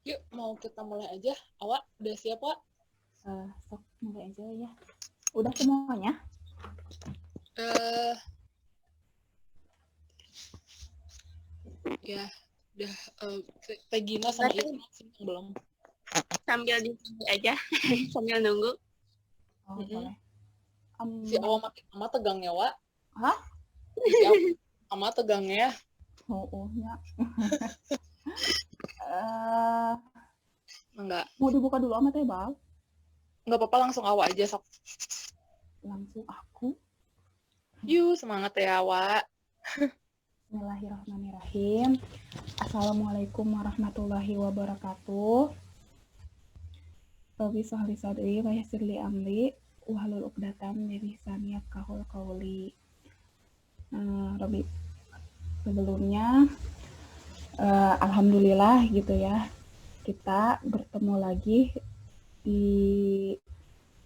Yuk, mau kita mulai aja. Awak udah siap, Wak? Sok mulai aja ya. Udah semuanya? Eh, ya, udah. Regina sama Berarti Ipin belum. sambil di sini aja, sambil nunggu. Boleh. Si Awak makin lama tegangnya, Wak. Hah? Si Awak lama tegangnya. Ya. Enggak. Mau dibuka dulu sama Teh Bal? Enggak apa-apa, langsung Awak aja, sok. Langsung aku. Yuk, semangat ya, Wak. Bismillahirrahmanirrahim. Assalamualaikum warahmatullahi wabarakatuh. Rabbi sholli sadri wa yassir li amri wahlul 'uqdatam min lisani yafqahul qawli. Rabbi, sebelumnya alhamdulillah gitu ya, kita bertemu lagi di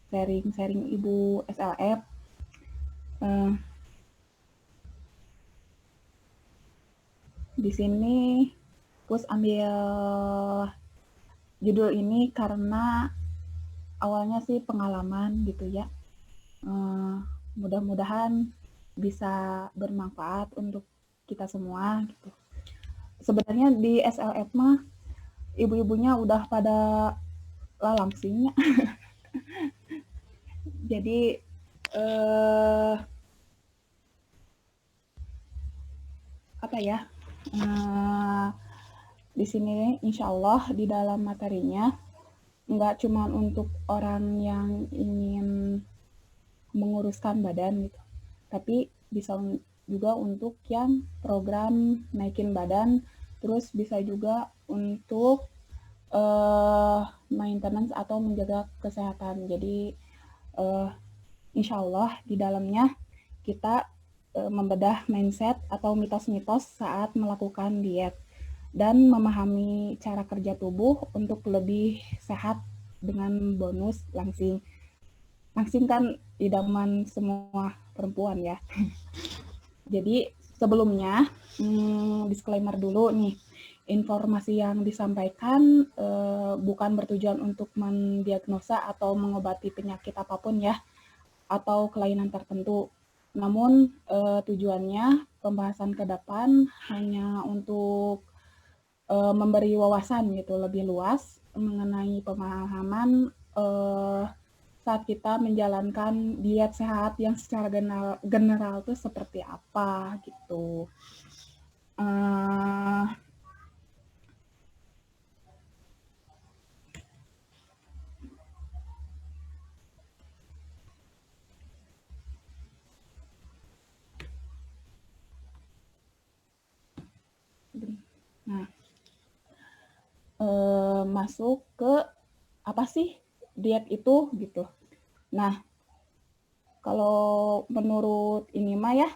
sharing Ibu SLF. Di sini Pus ambil judul ini karena awalnya sih pengalaman gitu ya. Mudah-mudahan bisa bermanfaat untuk kita semua gitu. Sebenarnya di SLF mah ibu-ibunya udah pada lalamsing. Jadi apa ya? Di sini insya Allah di dalam materinya nggak cuma untuk orang yang ingin menguruskan badan gitu, tapi bisa juga untuk yang program naikin badan, terus bisa juga untuk maintenance atau menjaga kesehatan. Jadi insya Allah di dalamnya kita membedah mindset atau mitos-mitos saat melakukan diet dan memahami cara kerja tubuh untuk lebih sehat dengan bonus langsing. Langsing kan idaman semua perempuan ya. Jadi sebelumnya disclaimer dulu nih. Informasi yang disampaikan bukan bertujuan untuk mendiagnosa atau mengobati penyakit apapun ya, atau kelainan tertentu. Namun tujuannya pembahasan ke depan hanya untuk memberi wawasan gitu lebih luas mengenai pemahaman saat kita menjalankan diet sehat yang secara general tuh seperti apa gitu. Nah, masuk ke apa sih diet itu gitu. Nah, kalau menurut ini mah ya,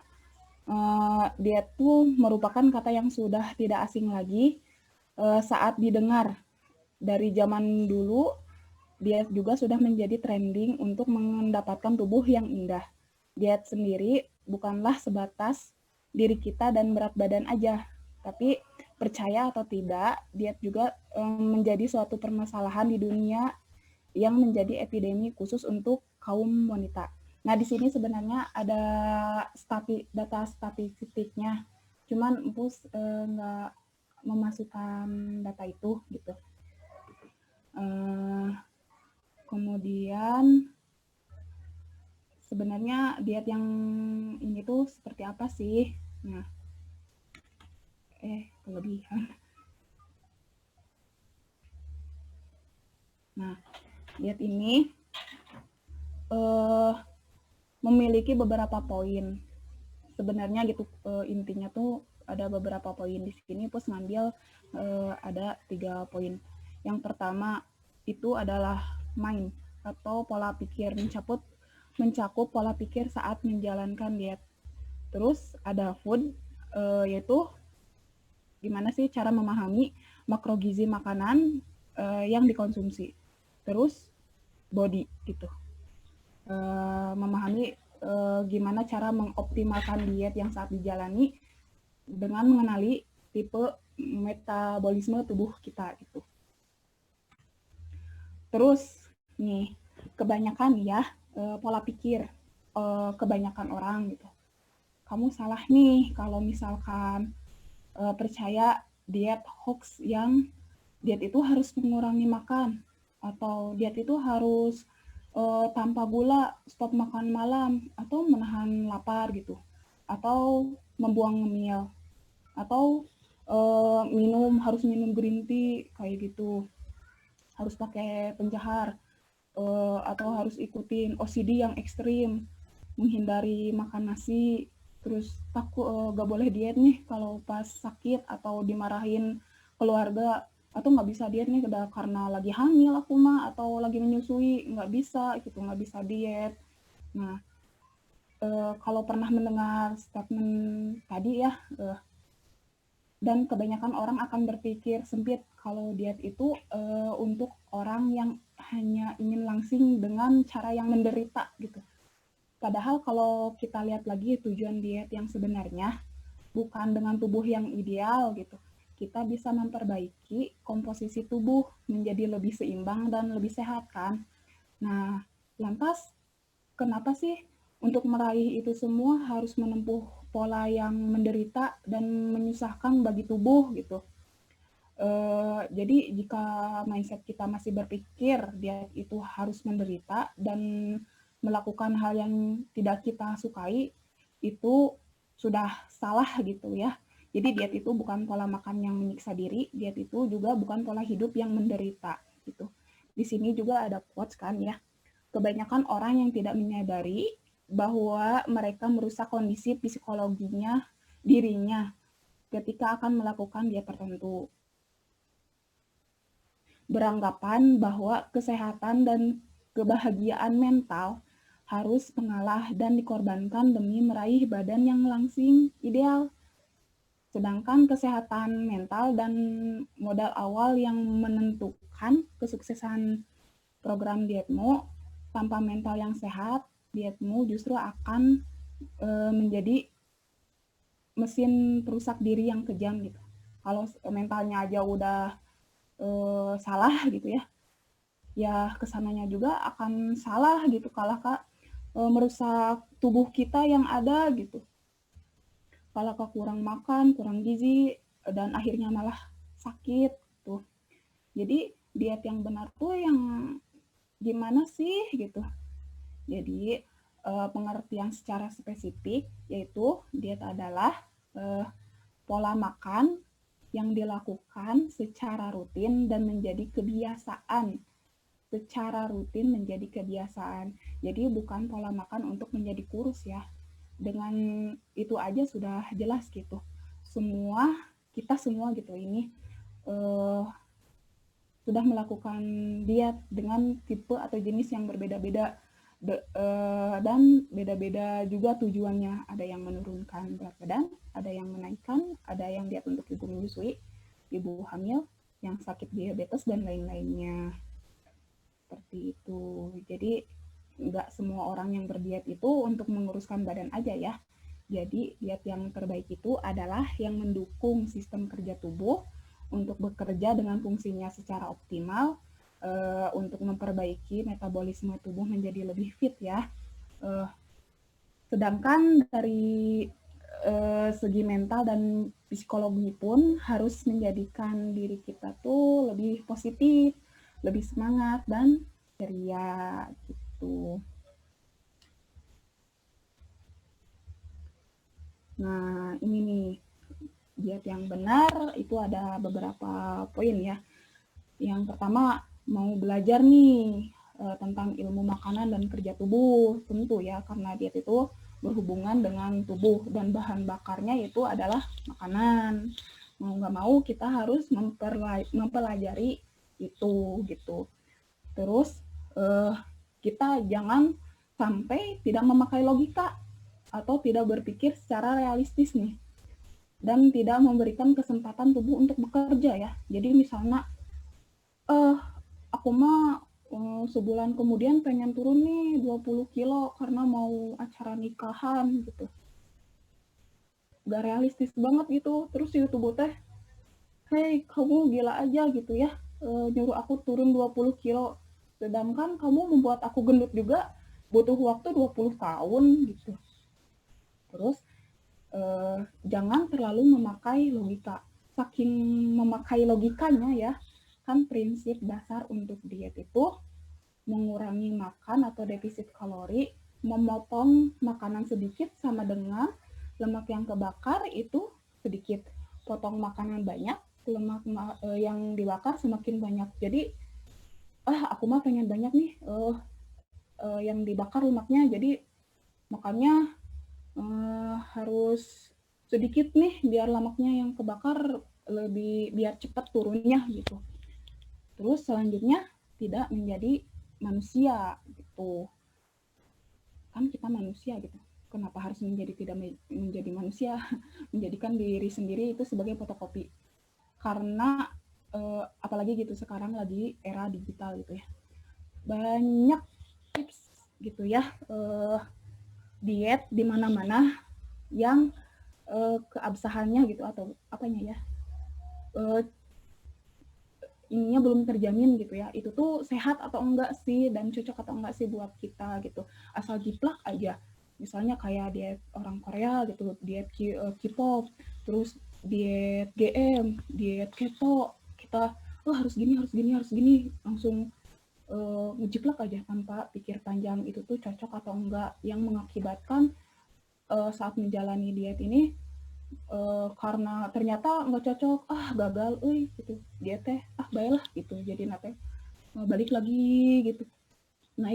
diet itu merupakan kata yang sudah tidak asing lagi saat didengar. Dari zaman dulu, diet juga sudah menjadi trending untuk mendapatkan tubuh yang indah. Diet sendiri bukanlah sebatas diri kita dan berat badan aja, tapi percaya atau tidak, diet juga menjadi suatu permasalahan di dunia yang menjadi epidemi khusus untuk kaum wanita. Nah, di sini sebenarnya ada data statistiknya, cuman Empus nggak memasukkan data itu gitu. Kemudian sebenarnya diet yang ini tuh seperti apa sih? Nah, kelebihan. Nah, diet ini memiliki beberapa poin. Sebenarnya gitu intinya tuh ada beberapa poin di sini. Pus ngambil ada 3 poin. Yang pertama itu adalah mind atau pola pikir, mencakup pola pikir saat menjalankan diet. Terus ada food, yaitu gimana sih cara memahami makrogizi makanan yang dikonsumsi. Terus body gitu, memahami gimana cara mengoptimalkan diet yang saat dijalani dengan mengenali tipe metabolisme tubuh kita gitu. Terus nih, kebanyakan ya pola pikir kebanyakan orang gitu. Kamu salah nih kalau misalkan percaya diet hoax yang diet itu harus mengurangi makan atau diet itu harus tanpa gula, stop makan malam atau menahan lapar gitu. Atau membuang ngemil atau harus minum green tea kayak gitu. Harus pakai penjahar atau harus ikutin OCD yang ekstrim, menghindari makan nasi, terus takut gak boleh diet nih kalau pas sakit atau dimarahin keluarga atau nggak bisa diet nih karena lagi hamil aku mah atau lagi menyusui nggak bisa gitu, nggak bisa diet. Nah kalau pernah mendengar statement tadi ya dan kebanyakan orang akan berpikir sempit kalau diet itu untuk orang yang hanya ingin langsing dengan cara yang menderita gitu. Padahal kalau kita lihat lagi tujuan diet yang sebenarnya bukan dengan tubuh yang ideal gitu. Kita bisa memperbaiki komposisi tubuh menjadi lebih seimbang dan lebih sehat kan. Nah, lantas kenapa sih untuk meraih itu semua harus menempuh pola yang menderita dan menyusahkan bagi tubuh gitu? Jadi jika mindset kita masih berpikir diet itu harus menderita dan melakukan hal yang tidak kita sukai, itu sudah salah gitu ya. Jadi diet itu bukan pola makan yang menyiksa diri, diet itu juga bukan pola hidup yang menderita gitu. Di sini juga ada quotes kan ya. Kebanyakan orang yang tidak menyadari bahwa mereka merusak kondisi psikologinya dirinya ketika akan melakukan diet tertentu. Beranggapan bahwa kesehatan dan kebahagiaan mental harus mengalah dan dikorbankan demi meraih badan yang langsing ideal. Sedangkan kesehatan mental dan modal awal yang menentukan kesuksesan program dietmu, tanpa mental yang sehat, dietmu justru akan menjadi mesin perusak diri yang kejam gitu. Kalau mentalnya aja udah salah gitu ya, ya kesananya juga akan salah gitu kalau merusak tubuh kita yang ada gitu. Kalau kurang makan, kurang gizi, dan akhirnya malah sakit tuh. Jadi diet yang benar tuh yang gimana sih gitu. Jadi pengertian secara spesifik yaitu diet adalah pola makan yang dilakukan secara rutin dan menjadi kebiasaan. Secara rutin menjadi kebiasaan. Jadi bukan pola makan untuk menjadi kurus ya. Dengan itu aja sudah jelas gitu. Kita semua gitu ini sudah melakukan diet dengan tipe atau jenis yang berbeda-beda dan beda-beda juga tujuannya. Ada yang menurunkan berat badan, ada yang menaikkan, ada yang diet untuk ibu menyusui, ibu hamil, yang sakit diabetes dan lain-lainnya. Seperti itu. Jadi nggak semua orang yang berdiet itu untuk menguruskan badan aja ya. Jadi diet yang terbaik itu adalah yang mendukung sistem kerja tubuh untuk bekerja dengan fungsinya secara optimal, untuk memperbaiki metabolisme tubuh menjadi lebih fit ya. Sedangkan dari segi mental dan psikologi pun harus menjadikan diri kita tuh lebih positif, lebih semangat dan ceria gitu. Nah, ini nih diet yang benar itu ada beberapa poin ya. Yang pertama mau belajar nih tentang ilmu makanan dan kerja tubuh tentu ya, karena diet itu berhubungan dengan tubuh dan bahan bakarnya itu adalah makanan. Mau nggak mau kita harus mempelajari itu gitu. Terus kita jangan sampai tidak memakai logika atau tidak berpikir secara realistis nih, dan tidak memberikan kesempatan tubuh untuk bekerja ya. Jadi misalnya aku mah sebulan kemudian pengen turun nih 20 kilo karena mau acara nikahan gitu. Gak realistis banget gitu. Terus si tubuh teh, hey kamu gila aja gitu ya, nyuruh aku turun 20 kilo. Sedangkan kamu membuat aku gendut juga butuh waktu 20 tahun gitu. Terus jangan terlalu memakai logika. Saking memakai logikanya ya, kan prinsip dasar untuk diet itu mengurangi makan atau defisit kalori, memotong makanan sedikit sama dengan lemak yang kebakar itu sedikit. Potong makanan banyak, lemak yang dibakar semakin banyak. Jadi, aku mah pengen banyak nih yang dibakar lemaknya, jadi makannya harus sedikit nih biar lemaknya yang kebakar lebih biar cepat turunnya gitu. Terus selanjutnya tidak menjadi manusia gitu. Kan kita manusia gitu. Kenapa harus tidak menjadi manusia? Menjadikan diri sendiri itu sebagai fotokopi. Karena apalagi gitu sekarang lagi era digital gitu ya. Banyak tips gitu ya. Diet di mana-mana yang keabsahannya gitu atau apanya ya. Ininya belum terjamin gitu ya, itu tuh sehat atau enggak sih dan cocok atau enggak sih buat kita gitu. Asal jiplak aja. Misalnya kayak diet orang Korea gitu, diet K-pop, terus diet GM, diet keto, kita harus gini, harus gini, harus gini, langsung ngejiplak aja tanpa pikir panjang itu tuh cocok atau enggak, yang mengakibatkan saat menjalani diet ini karena ternyata nggak cocok, gagal, gitu, diet teh, baiklah gitu, jadi nate balik lagi gitu,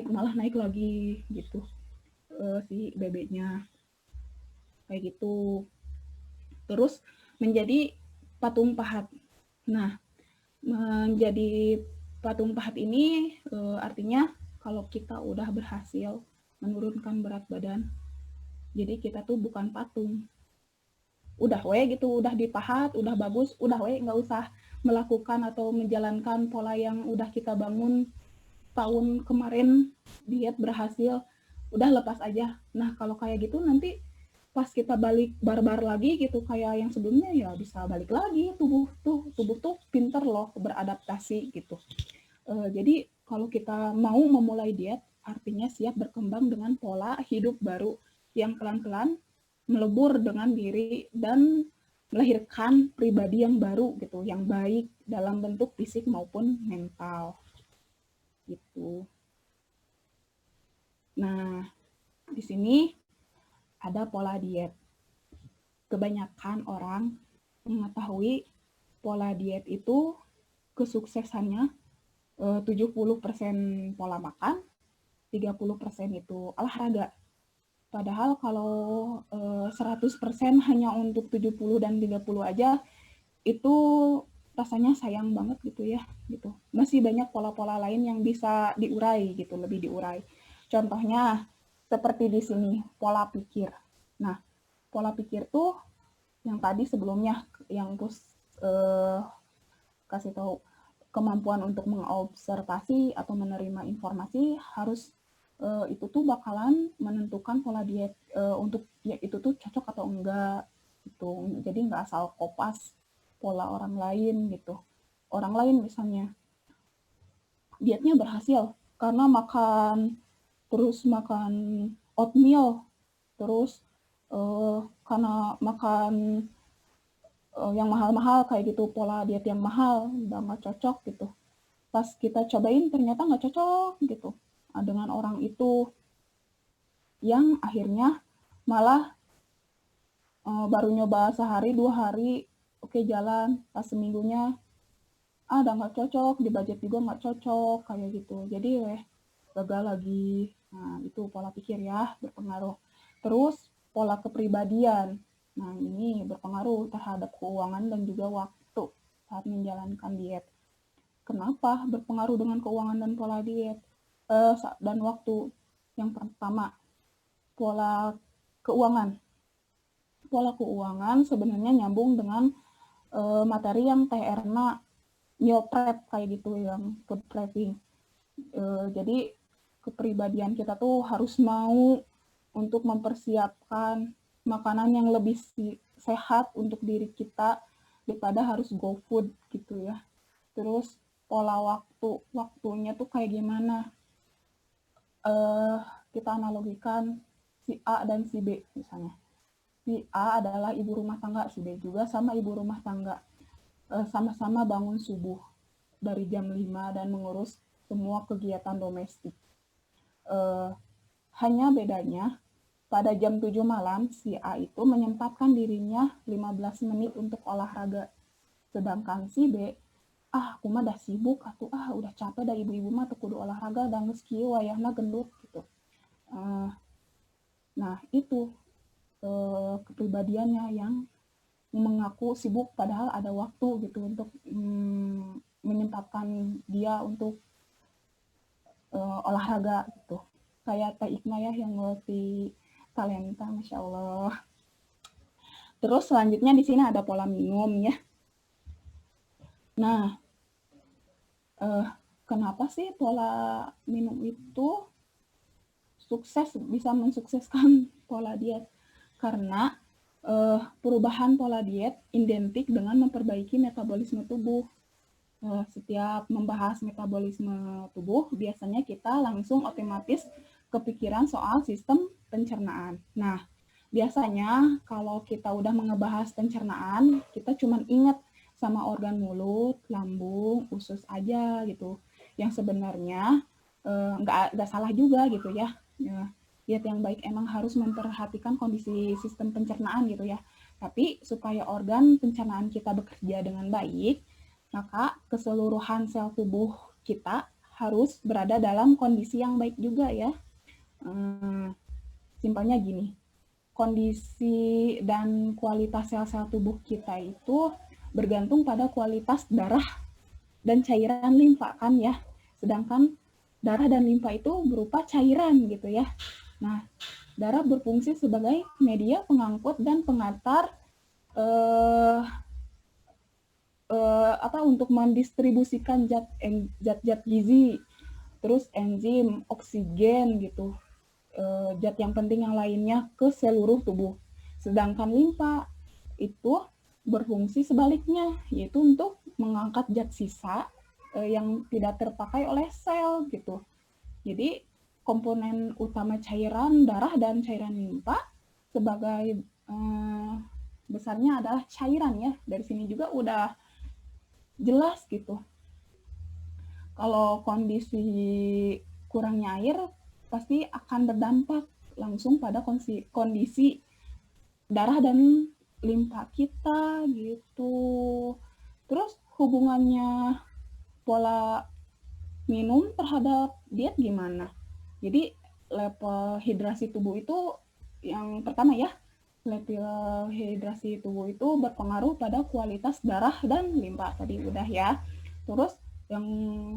malah naik lagi gitu si BB-nya kayak gitu. Terus menjadi patung pahat. Nah, menjadi patung pahat ini artinya kalau kita udah berhasil menurunkan berat badan, jadi kita tuh bukan patung. Udah gitu, udah dipahat, udah bagus, udah nggak usah melakukan atau menjalankan pola yang udah kita bangun tahun kemarin, diet berhasil, udah lepas aja. Nah kalau kayak gitu nanti pas kita balik barbar lagi gitu kayak yang sebelumnya, ya bisa balik lagi. Tubuh tuh pinter loh beradaptasi gitu. Jadi kalau kita mau memulai diet, artinya siap berkembang dengan pola hidup baru yang pelan-pelan melebur dengan diri dan melahirkan pribadi yang baru gitu, yang baik dalam bentuk fisik maupun mental gitu. Nah, di sini ada pola diet. Kebanyakan orang mengetahui pola diet itu kesuksesannya 70% pola makan, 30% itu olahraga. Padahal kalau 100% hanya untuk 70 dan 30 aja, itu rasanya sayang banget gitu ya. Gitu. Masih banyak pola-pola lain yang bisa diurai gitu, lebih diurai. Contohnya seperti di sini, pola pikir. Nah, pola pikir tuh yang tadi sebelumnya yang kasih tahu kemampuan untuk mengobservasi atau menerima informasi harus itu tuh bakalan menentukan pola diet untuk ya itu tuh cocok atau enggak gitu. Jadi nggak asal kopas pola orang lain gitu. Orang lain misalnya dietnya berhasil karena makan oatmeal, terus karena makan yang mahal-mahal kayak gitu, pola diet yang mahal, udah nggak cocok gitu. Pas kita cobain ternyata nggak cocok gitu dengan orang itu, yang akhirnya malah baru nyoba sehari 2 hari oke jalan, pas seminggunya udah nggak cocok, di budget juga nggak cocok kayak gitu, jadi gagal lagi. Nah itu pola pikir ya berpengaruh. Terus pola kepribadian, nah ini berpengaruh terhadap keuangan dan juga waktu saat menjalankan diet. Kenapa berpengaruh dengan keuangan dan pola diet dan waktu? Yang pertama, pola keuangan. Pola keuangan sebenarnya nyambung dengan materi yang Teh Erna meal prep kayak gitu, yang food prepping. Jadi kepribadian kita tuh harus mau untuk mempersiapkan makanan yang lebih sehat untuk diri kita daripada harus go food gitu ya. Terus pola waktu waktunya tuh kayak gimana. Kita analogikan si A dan si B misalnya. Si A adalah ibu rumah tangga, si B juga sama ibu rumah tangga. Sama-sama bangun subuh dari jam 5 dan mengurus semua kegiatan domestik. Hanya bedanya pada jam 7 malam si A itu menyempatkan dirinya 15 menit untuk olahraga. Sedangkan si B, aku mah dah sibuk, udah capek dah ibu-ibu mah teu kudu olahraga dan geus kieu wayahna gendut gitu. Nah, itu kepribadiannya yang mengaku sibuk padahal ada waktu gitu untuk menyempatkan dia untuk olahraga gitu. Kayak Teh Ikna ya yang multi talenta, Masya Allah. Terus selanjutnya di sini ada pola minum ya. Nah, kenapa sih pola minum itu bisa mensukseskan pola diet? Karena perubahan pola diet identik dengan memperbaiki metabolisme tubuh. Setiap membahas metabolisme tubuh, biasanya kita langsung otomatis kepikiran soal sistem pencernaan. Nah, biasanya kalau kita udah ngebahas pencernaan, kita cuma ingat sama organ mulut, lambung, usus aja gitu. Yang sebenarnya nggak salah juga gitu ya. Diet yang baik emang harus memperhatikan kondisi sistem pencernaan gitu ya. Tapi supaya organ pencernaan kita bekerja dengan baik, maka keseluruhan sel tubuh kita harus berada dalam kondisi yang baik juga ya. Simpelnya gini, kondisi dan kualitas sel-sel tubuh kita itu bergantung pada kualitas darah dan cairan limfa kan ya. Sedangkan darah dan limfa itu berupa cairan gitu ya. Nah, darah berfungsi sebagai media pengangkut dan pengantar untuk mendistribusikan zat-zat gizi, terus enzim, oksigen gitu, zat yang penting yang lainnya ke seluruh tubuh. Sedangkan limfa itu berfungsi sebaliknya, yaitu untuk mengangkat zat sisa yang tidak terpakai oleh sel gitu. Jadi komponen utama cairan darah dan cairan limfa sebagai besarnya adalah cairan ya. Dari sini juga udah jelas gitu. Kalau kondisi kurangnya air pasti akan berdampak langsung pada kondisi darah dan limfa kita gitu. Terus hubungannya pola minum terhadap diet gimana? Jadi level hidrasi tubuh itu yang pertama ya, level hidrasi tubuh itu berpengaruh pada kualitas darah dan limfa tadi udah ya. Terus yang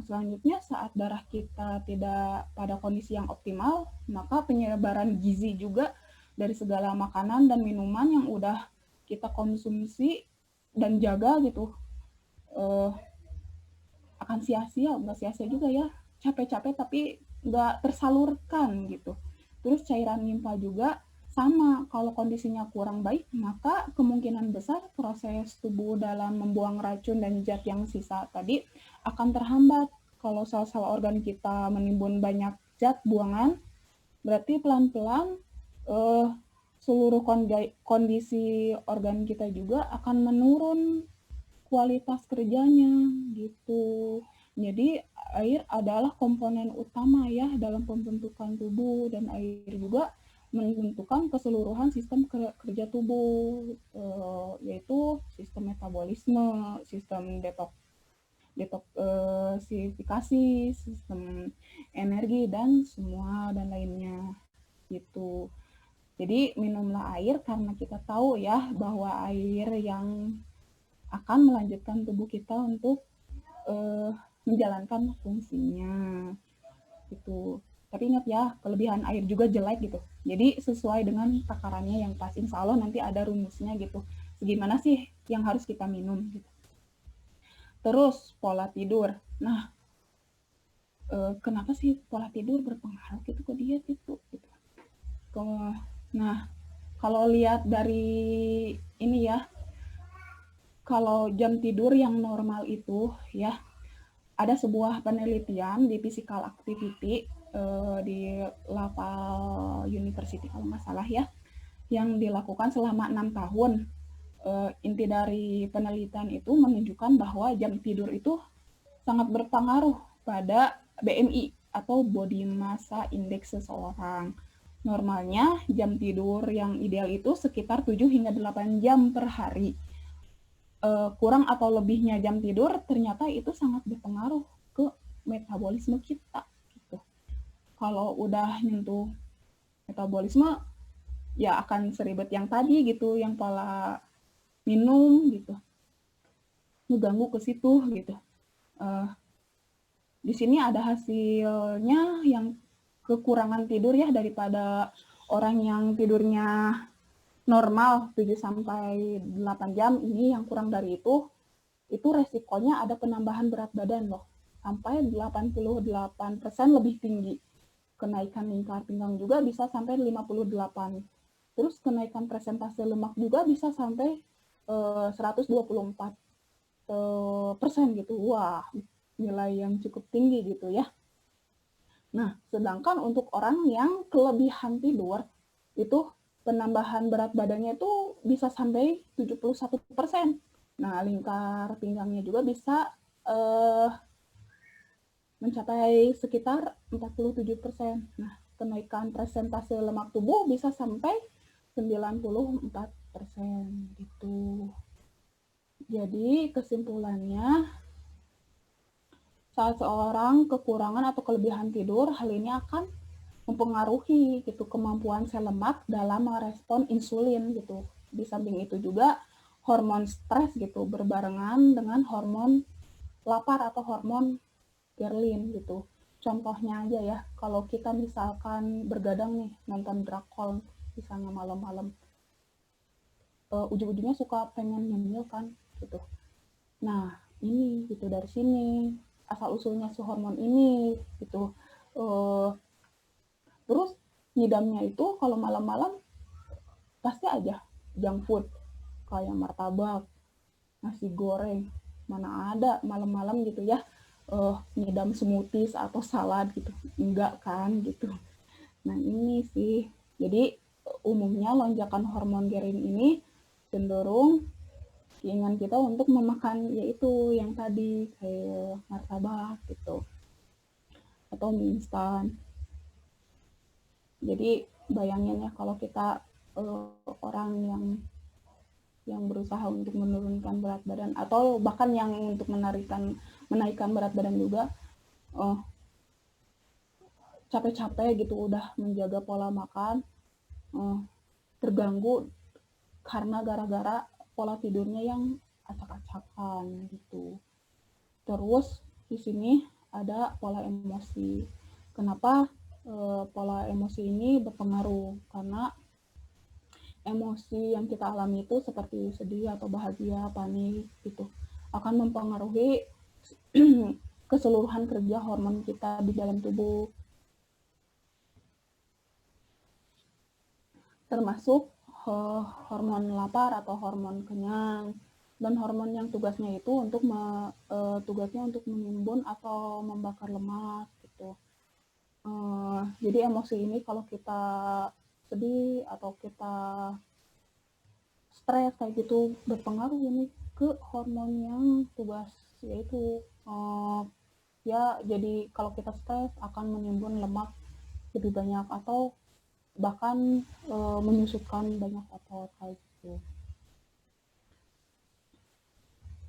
selanjutnya saat darah kita tidak pada kondisi yang optimal, maka penyebaran gizi juga dari segala makanan dan minuman yang udah kita konsumsi dan jaga gitu akan sia-sia, nggak sia-sia juga ya, capek-capek tapi nggak tersalurkan gitu. Terus cairan limfa juga sama, kalau kondisinya kurang baik, maka kemungkinan besar proses tubuh dalam membuang racun dan zat yang sisa tadi akan terhambat. Kalau sel-sel organ kita menimbun banyak zat buangan, berarti pelan-pelan seluruh kondisi organ kita juga akan menurun kualitas kerjanya gitu. Jadi air adalah komponen utama ya dalam pembentukan tubuh, dan air juga menentukan keseluruhan sistem kerja tubuh, yaitu sistem metabolisme, sistem detoksifikasi, sistem energi dan semua dan lainnya gitu. Jadi minumlah air karena kita tahu ya bahwa air yang akan melanjutkan tubuh kita untuk menjalankan fungsinya gitu. Tapi ingat ya, kelebihan air juga jelek gitu. Jadi sesuai dengan takarannya yang pas. Insya Allah nanti ada rumusnya gitu. Segimana sih yang harus kita minum gitu. Terus pola tidur. Nah, kenapa sih pola tidur berpengaruh gitu ke diet itu? Gitu. Nah, kalau lihat dari ini ya, kalau jam tidur yang normal itu ya ada sebuah penelitian di Physical Activity di Laval University kalau nggak salah ya, yang dilakukan selama 6 tahun. Inti dari penelitian itu menunjukkan bahwa jam tidur itu sangat berpengaruh pada BMI atau Body Massa Index seseorang. Normalnya jam tidur yang ideal itu sekitar 7 hingga 8 jam per hari. Kurang atau lebihnya jam tidur ternyata itu sangat berpengaruh ke metabolisme kita gitu. Kalau udah nyentuh metabolisme ya akan seribet yang tadi gitu, yang pola minum gitu, ngeganggu ke situ gitu. Di sini ada hasilnya yang kekurangan tidur ya, daripada orang yang tidurnya normal 7 sampai 8 jam, ini yang kurang dari itu resikonya ada penambahan berat badan loh, sampai 88% lebih tinggi. Kenaikan lingkar pinggang juga bisa sampai 58. Terus kenaikan persentase lemak juga bisa sampai 124% gitu. Wah, nilai yang cukup tinggi gitu ya. Nah, sedangkan untuk orang yang kelebihan tidur, itu penambahan berat badannya itu bisa sampai 71%. Nah, lingkar pinggangnya juga bisa mencapai sekitar 47%. Nah, kenaikan persentase lemak tubuh bisa sampai 94% gitu. Jadi kesimpulannya, saat seorang kekurangan atau kelebihan tidur, hal ini akan mempengaruhi gitu kemampuan sel lemak dalam merespon insulin gitu. Di samping itu juga hormon stres gitu berbarengan dengan hormon lapar atau hormon ghrelin gitu. Contohnya aja ya, kalau kita misalkan bergadang nih nonton drakor misalnya malam-malam, ujung-ujungnya suka pengen nyemil kan gitu. Nah, ini gitu, dari sini asal usulnya si hormon ini gitu. Terus ngidamnya itu kalau malam-malam pasti aja junk food kayak martabak, nasi goreng. Mana ada malam-malam gitu ya ngidam smoothies atau salad gitu. Enggak kan gitu. Nah, ini sih. Jadi umumnya lonjakan hormon ghrelin ini cenderung keinginan kita untuk memakan yaitu yang tadi kayak martabak gitu atau mie instan. Jadi bayangin ya kalau kita orang yang berusaha untuk menurunkan berat badan atau bahkan yang untuk menaikkan berat badan juga, capek-capek gitu udah menjaga pola makan, terganggu karena gara-gara pola tidurnya yang acak-acakan gitu. Terus di sini ada pola emosi. Kenapa pola emosi ini berpengaruh? Karena emosi yang kita alami itu seperti sedih atau bahagia, panik gitu, akan mempengaruhi keseluruhan kerja hormon kita di dalam tubuh, termasuk hormon lapar atau hormon kenyang, dan hormon yang tugasnya untuk menimbun atau membakar lemak gitu. Jadi emosi ini kalau kita sedih atau kita stres kayak gitu berpengaruh ini ke hormon yang tugas yaitu ya, jadi kalau kita stres akan menimbun lemak lebih banyak atau bahkan menyusutkan banyak otot kayak gitu.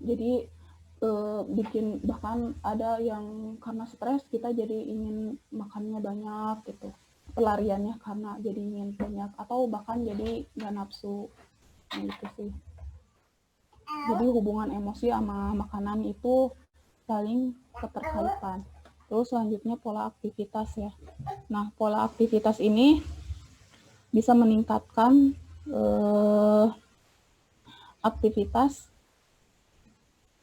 Jadi bikin bahkan ada yang karena stres kita jadi ingin makannya banyak gitu, pelariannya karena jadi ingin banyak atau bahkan jadi nggak nafsu. Nah, itu sih. Jadi hubungan emosi sama makanan itu saling keterkaitan. Terus selanjutnya pola aktivitas ya. Nah, pola aktivitas ini bisa meningkatkan aktivitas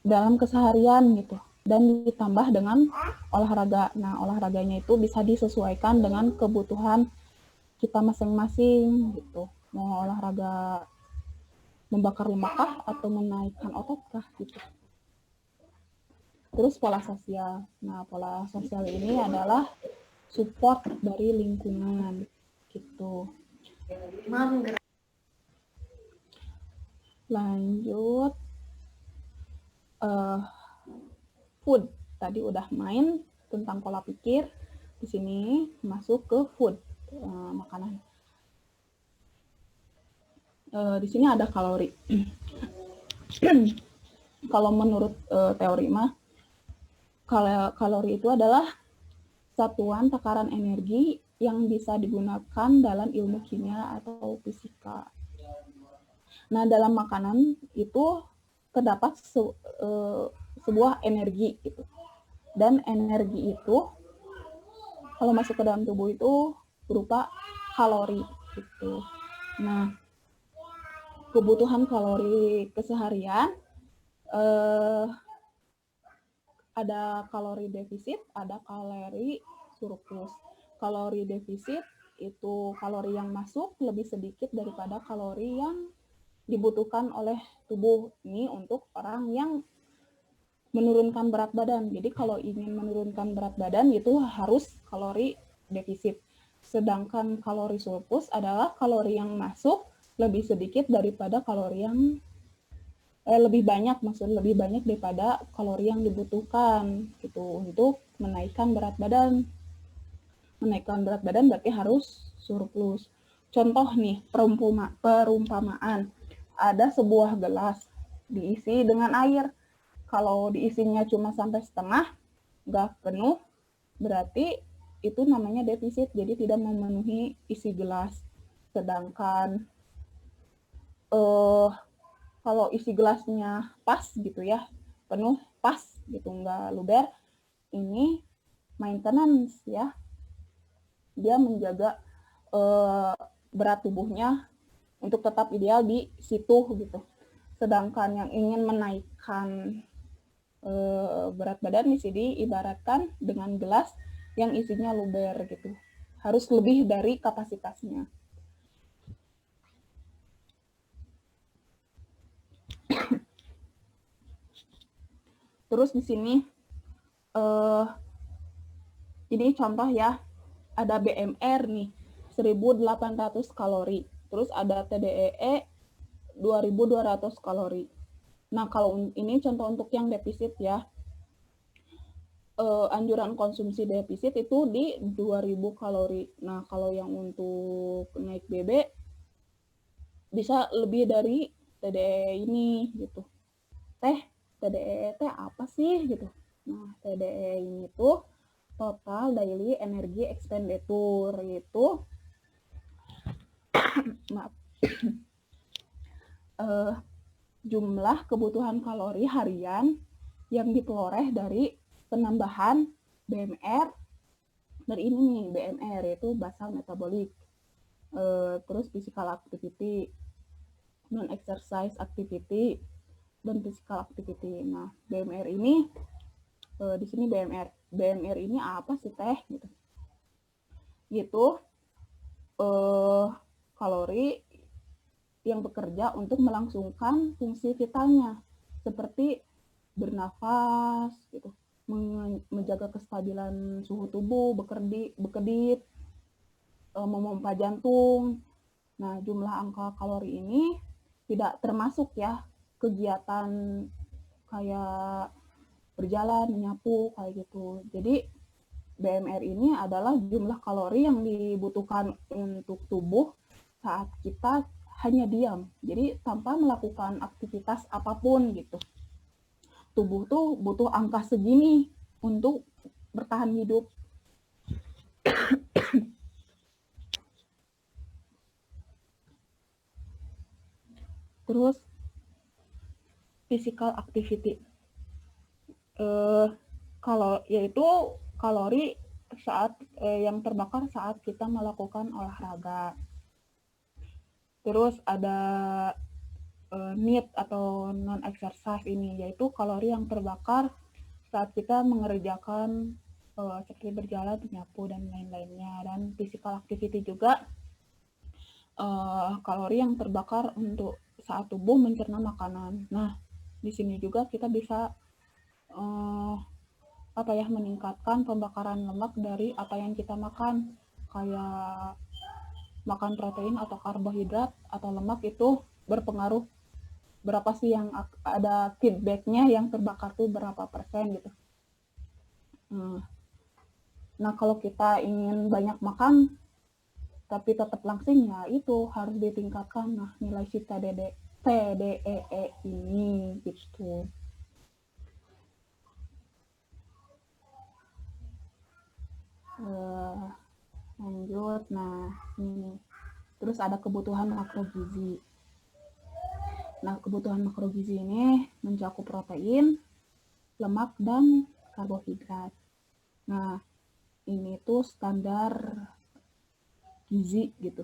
dalam keseharian gitu, dan ditambah dengan olahraga. Nah, olahraganya itu bisa disesuaikan dengan kebutuhan kita masing-masing gitu. Mau olahraga membakar lemak kah atau menaikkan otot kah gitu. Terus pola sosial. Nah, pola sosial ini adalah support dari lingkungan gitu. Lanjut, food. Tadi udah main tentang pola pikir. Di sini masuk ke food, makanan. Di sini ada kalori. Kalau menurut teori mah, kalori itu adalah satuan takaran energi yang bisa digunakan dalam ilmu kimia atau fisika. Nah, dalam makanan itu terdapat sebuah energi gitu. Dan energi itu kalau masuk ke dalam tubuh itu berupa kalori gitu. Nah, kebutuhan kalori keseharian ada kalori defisit, ada kalori surplus. Kalori defisit itu kalori yang masuk lebih sedikit daripada kalori yang dibutuhkan oleh tubuh. Ini untuk orang yang menurunkan berat badan. Jadi kalau ingin menurunkan berat badan itu harus kalori defisit. Sedangkan kalori surplus adalah kalori yang masuk lebih sedikit daripada kalori yang lebih banyak daripada kalori yang dibutuhkan gitu untuk menaikkan berat badan. Menaikkan berat badan berarti harus surplus. Contoh nih, perumpamaan. Ada sebuah gelas diisi dengan air. Kalau diisinya cuma sampai setengah, nggak penuh, berarti itu namanya defisit, jadi tidak memenuhi isi gelas. Sedangkan kalau isi gelasnya pas gitu ya, penuh pas gitu, nggak luber, ini maintenance ya. Dia menjaga berat tubuhnya untuk tetap ideal di situ gitu. Sedangkan yang ingin menaikkan berat badan di sini ibaratkan dengan gelas yang isinya luber gitu. Harus lebih dari kapasitasnya. Terus di sini ini contoh ya, ada BMR nih 1.800 kalori. Terus ada TDEE 2.200 kalori. Nah, kalau ini contoh untuk yang defisit ya. Anjuran konsumsi defisit itu di 2.000 kalori. Nah, kalau yang untuk naik BB bisa lebih dari TDE ini gitu. TDE apa sih gitu. Nah, TDE ini tuh total daily energy expenditure itu maaf. Jumlah kebutuhan kalori harian yang diperoleh dari penambahan BMR dari ini nih, BMR yaitu basal metabolic, terus physical activity, non exercise activity, dan physical activity. Nah, BMR ini di sini BMR ini apa sih teh gitu? Gitu kalori yang bekerja untuk melangsungkan fungsi vitalnya seperti bernafas gitu, menjaga kestabilan suhu tubuh, berkedip, memompa jantung. Nah, jumlah angka kalori ini tidak termasuk ya kegiatan kayak berjalan, menyapu kayak gitu. Jadi BMR ini adalah jumlah kalori yang dibutuhkan untuk tubuh saat kita hanya diam, jadi tanpa melakukan aktivitas apapun gitu. Tubuh tuh butuh angka segini untuk bertahan hidup. Terus physical activity, kalau yaitu kalori saat yang terbakar saat kita melakukan olahraga. Terus ada NEAT atau non exercise ini, yaitu kalori yang terbakar saat kita mengerjakan seperti berjalan, menyapu dan lain-lainnya. Dan physical activity juga kalori yang terbakar untuk saat tubuh mencerna makanan. Nah, di sini juga kita bisa meningkatkan pembakaran lemak dari apa yang kita makan, kayak makan protein atau karbohidrat atau lemak itu berpengaruh berapa sih yang ada feedbacknya yang terbakar tuh berapa persen gitu. Nah kalau kita ingin banyak makan tapi tetap langsing, ya itu harus ditingkatkan nilai si TDEE ini gitu. Lanjut, nah ini terus ada kebutuhan makrogizi. Nah kebutuhan makrogizi ini mencakup protein, lemak, dan karbohidrat. Nah ini tuh standar gizi gitu.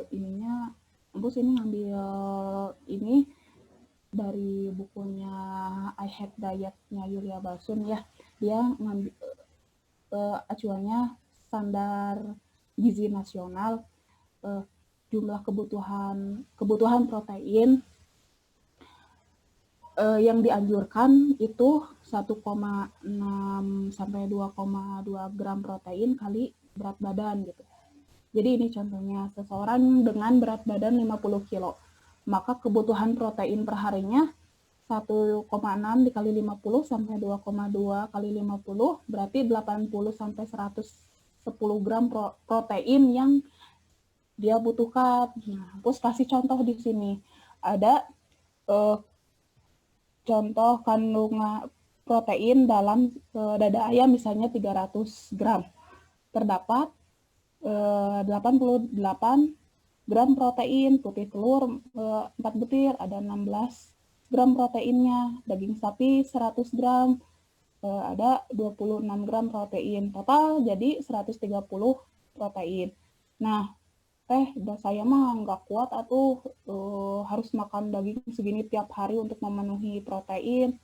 Ininya Bus ini ngambil ini dari bukunya I Hate Diet-nya Yulia Basun ya. Dia ngambil acuannya standar gizi nasional, jumlah kebutuhan protein yang dianjurkan itu 1,6 sampai 2,2 gram protein kali berat badan gitu. Jadi ini contohnya, seseorang dengan berat badan 50 kilo, maka kebutuhan protein per harinya 1,6 dikali 50 sampai 2,2 kali 50 berarti 80 sampai 110 gram protein yang dia butuhkan. Nah, terus kasih contoh di sini. Ada contoh kandungan protein dalam dada ayam misalnya 300 gram. Terdapat 88 gram protein, putih telur 4 butir, ada 16 gram proteinnya, daging sapi 100 gram, ada 26 gram protein, total jadi 130 protein. Nah, saya mah nggak kuat atau harus makan daging segini tiap hari untuk memenuhi protein.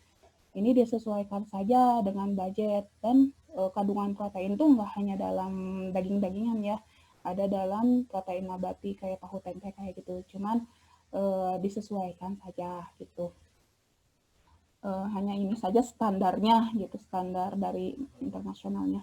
Ini disesuaikan saja dengan budget, dan kandungan protein itu nggak hanya dalam daging-dagingan ya, ada dalam protein nabati kayak tahu tempe kayak gitu, cuman disesuaikan saja gitu. Hanya ini saja standarnya gitu, standar dari internasionalnya.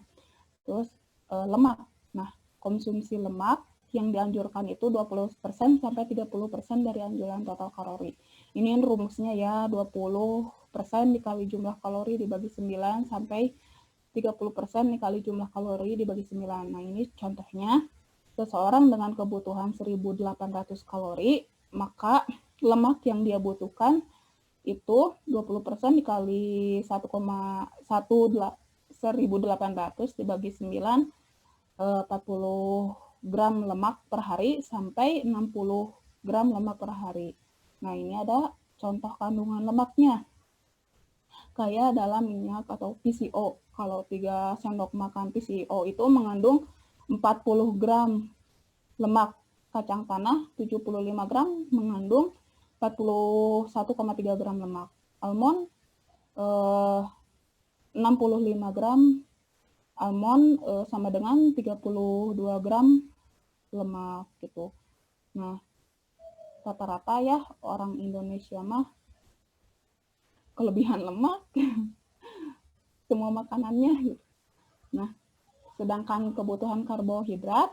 Terus lemak. Nah, konsumsi lemak yang dianjurkan itu 20% sampai 30% dari anjuran total kalori. Ini rumusnya ya, 20% dikali jumlah kalori dibagi 9 sampai 30% dikali jumlah kalori dibagi 9. Nah, ini contohnya, seseorang dengan kebutuhan 1.800 kalori, maka lemak yang dia butuhkan itu 20% dikali 1,1800 dibagi 9, 40 gram lemak per hari sampai 60 gram lemak per hari. Nah, ini ada contoh kandungan lemaknya. Kayak dalam minyak atau PCO. Kalau 3 sendok makan PCO itu mengandung 40 gram lemak. Kacang tanah 75 gram mengandung 41,3 gram lemak. Almond 65 gram almond sama dengan 32 gram lemak gitu. Nah, rata-rata ya orang Indonesia mah kelebihan lemak semua makanannya gitu. Nah, sedangkan kebutuhan karbohidrat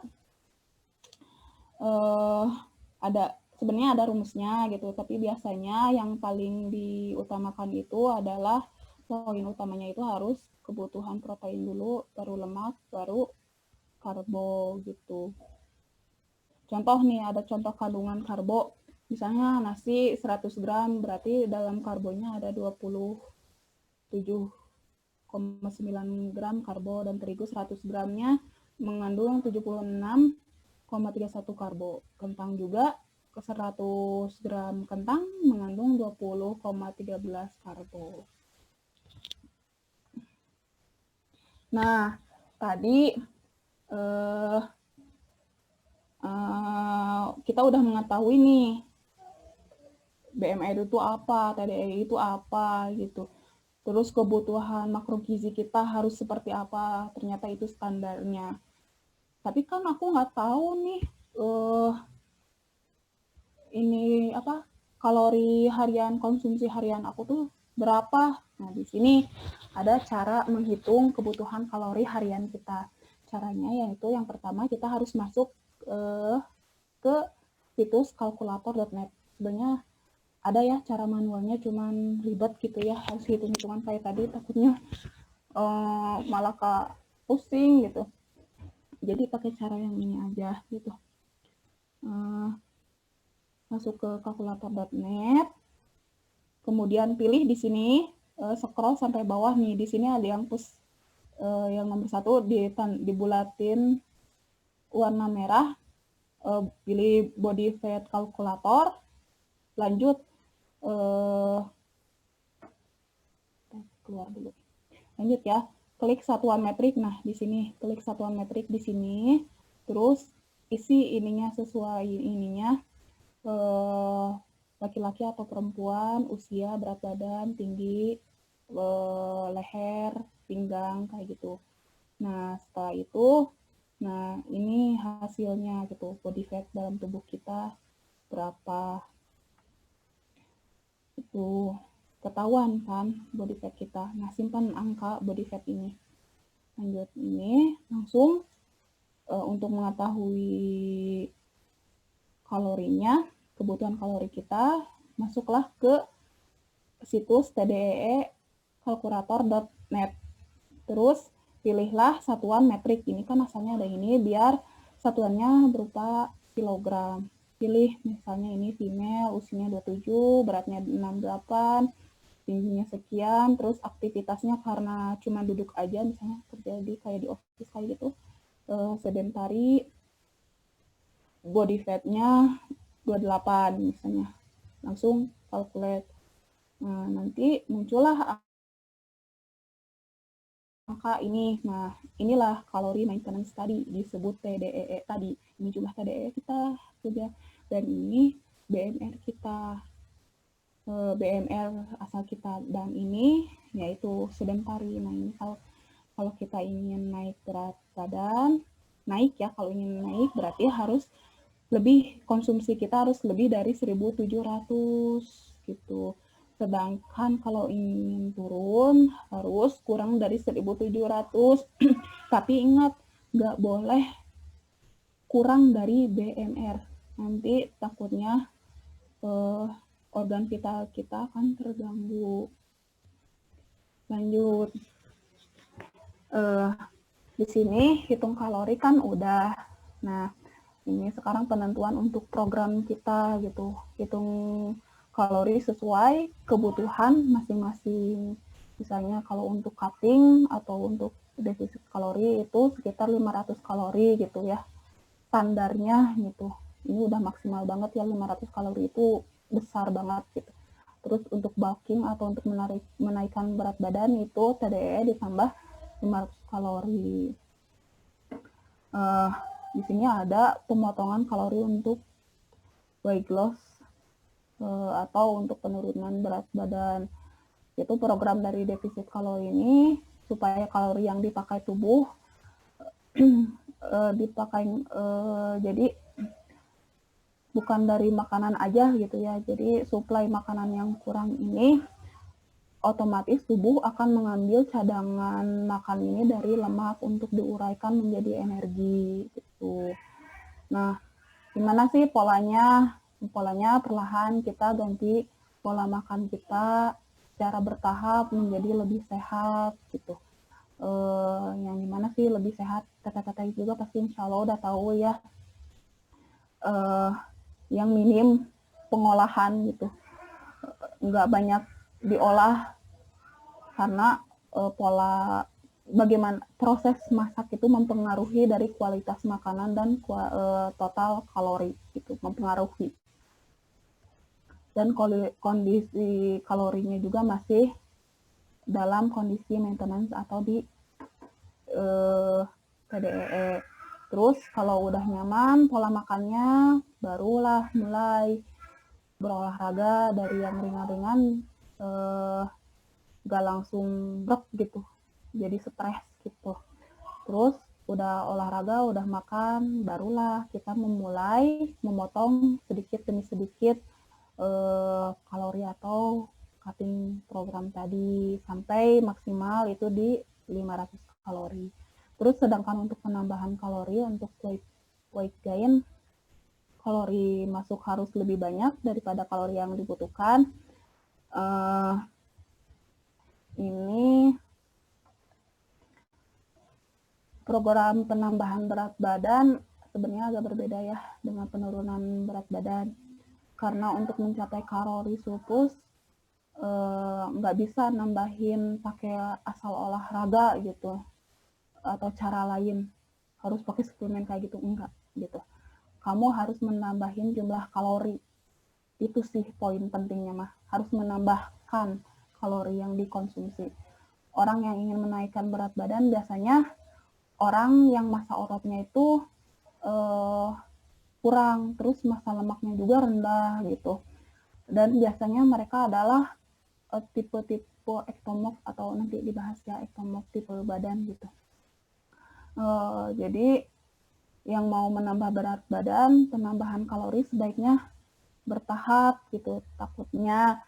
sebenarnya ada rumusnya gitu, tapi biasanya yang paling diutamakan itu adalah poin utamanya itu harus kebutuhan protein dulu, baru lemak, baru karbo gitu. Contoh nih, ada contoh kandungan karbo. Misalnya nasi 100 gram, berarti dalam karbonya ada 27,9 gram karbo, dan terigu 100 gramnya mengandung 76,31 karbo. Kentang juga ke 100 gram kentang mengandung 20,13 karbo. Nah, tadi kita udah mengetahui nih BMI itu apa, TDEI itu apa gitu. Terus kebutuhan makrogizi kita harus seperti apa, ternyata itu standarnya. Tapi kan aku nggak tahu nih ini kalori harian, konsumsi harian aku tuh berapa. Nah, di sini ada cara menghitung kebutuhan kalori harian kita. Caranya yaitu yang pertama kita harus masuk ke situs kalkulator.net. Sebenarnya ada ya cara manualnya, cuman ribet gitu ya, harus hitung-hitungan kayak tadi, takutnya malah pusing gitu. Jadi pakai cara yang ini aja gitu. Masuk ke kalkulator.net, kemudian pilih di sini, scroll sampai bawah nih. Di sini ada yang yang nomor 1 dibulatin warna merah, pilih body fat calculator, lanjut keluar dulu. Lanjut ya, klik satuan metrik. Nah, di sini klik satuan metrik di sini, terus isi ininya sesuai ininya, laki-laki atau perempuan, usia, berat badan, tinggi, leher, pinggang, kayak gitu. Nah, setelah itu, nah ini hasilnya gitu, body fat dalam tubuh kita berapa. Itu ketahuan kan body fat kita. Nah, simpan angka body fat ini. Lanjut ini, langsung untuk mengetahui kalorinya, kebutuhan kalori kita, masuklah ke situs tdeekalkulator.net. Terus pilihlah satuan metrik. Ini kan asalnya ada ini, biar satuannya berupa kilogram. Pilih misalnya ini female, usianya 27, beratnya 68, tingginya sekian, terus aktivitasnya karena cuma duduk aja, misalnya kerja di kayak di office kayak gitu, sedentary, body fatnya 28 misalnya, langsung calculate. Nah, nanti muncullah angka ini. Nah, inilah kalori maintenance tadi, disebut TDEE tadi. Ini jumlah TDEE kita juga, dan ini BMR kita, BMR asal kita, dan ini yaitu sedentary. Nah, ini kalau kita ingin naik berat badan, naik ya, kalau ingin naik berarti harus lebih, konsumsi kita harus lebih dari 1.700 gitu. Sedangkan kalau ingin turun harus kurang dari 1.700. Tapi ingat, nggak boleh kurang dari BMR. Nanti takutnya organ vital kita akan terganggu. Lanjut. Di sini hitung kalori kan udah. Nah, ini sekarang penentuan untuk program kita gitu. Hitung kalori sesuai kebutuhan masing-masing. Misalnya kalau untuk cutting atau untuk defisit kalori itu sekitar 500 kalori gitu ya. Standarnya gitu. Ini udah maksimal banget ya, 500 kalori itu besar banget gitu. Terus untuk bulking atau untuk menaikkan berat badan itu TDE ditambah 500 kalori. Di sini ada pemotongan kalori untuk weight loss atau untuk penurunan berat badan. Itu program dari defisit kalori ini supaya kalori yang dipakai tubuh jadi bukan dari makanan aja gitu ya. Jadi suplai makanan yang kurang ini otomatis tubuh akan mengambil cadangan makan ini dari lemak untuk diuraikan menjadi energi gitu. Nah, gimana sih polanya? Polanya perlahan kita ganti pola makan kita secara bertahap menjadi lebih sehat gitu. Yang gimana sih lebih sehat? Kata-kata juga pasti insya Allah udah tahu ya. Yang minim pengolahan gitu. Nggak banyak diolah karena pola bagaimana proses masak itu mempengaruhi dari kualitas makanan dan total kalori gitu, mempengaruhi. Dan kondisi kalorinya juga masih dalam kondisi maintenance atau di TDEE. Terus kalau udah nyaman pola makannya, barulah mulai berolahraga dari yang ringan-ringan, gak langsung brek gitu, jadi stres gitu. Terus udah olahraga, udah makan, barulah kita memulai memotong sedikit demi sedikit kalori atau cutting program tadi sampai maksimal itu di 500 kalori. Terus sedangkan untuk penambahan kalori untuk weight gain, kalori masuk harus lebih banyak daripada kalori yang dibutuhkan. Ini program penambahan berat badan sebenarnya agak berbeda ya dengan penurunan berat badan. Karena untuk mencapai kalori surplus nggak bisa nambahin pakai asal olahraga gitu atau cara lain harus pakai suplemen kayak gitu, enggak gitu. Kamu harus menambahin jumlah kalori, itu sih poin pentingnya mah, harus menambahkan kalori yang dikonsumsi. Orang yang ingin menaikkan berat badan biasanya orang yang massa ototnya itu kurang, terus massa lemaknya juga rendah gitu. Dan biasanya mereka adalah tipe-tipe ektomorf atau nanti dibahas ya ektomorf tipe badan gitu. Jadi yang mau menambah berat badan, penambahan kalori sebaiknya bertahap gitu. Takutnya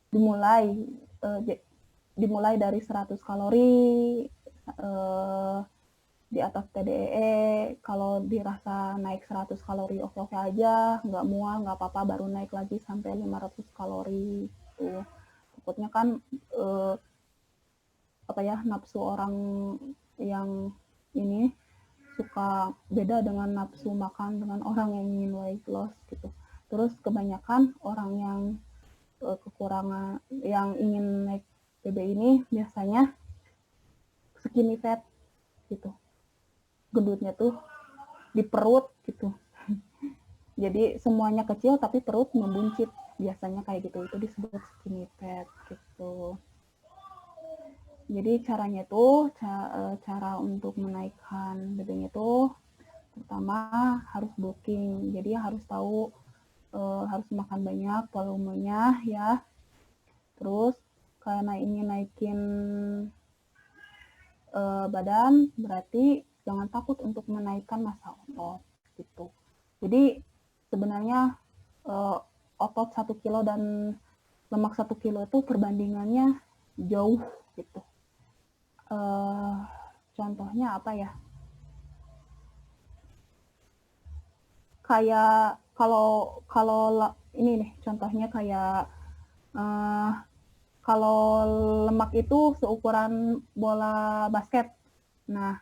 dimulai dari 100 kalori di atas TDEE. Kalau dirasa naik 100 kalori oke-oke aja, nggak mual, nggak apa-apa, baru naik lagi sampai 500 kalori gitu. Takutnya kan nafsu orang yang ini suka beda dengan nafsu makan dengan orang yang ingin weight loss gitu. Terus kebanyakan orang yang kekurangan yang ingin naik BB ini biasanya skinny fat gitu. Gendutnya tuh di perut gitu. Jadi semuanya kecil tapi perut membuncit. Biasanya kayak gitu, itu disebut skinny fat gitu. Jadi caranya tuh, cara untuk menaikkan BB-nya tuh pertama harus bulking. Jadi harus tahu harus makan banyak volumenya ya. Terus karena ingin naikin badan, berarti jangan takut untuk menaikkan massa otot gitu. Jadi sebenarnya otot 1 kilo dan lemak 1 kilo itu perbandingannya jauh gitu. Contohnya apa ya? Kayak kalau ini nih contohnya kayak kalau lemak itu seukuran bola basket. Nah,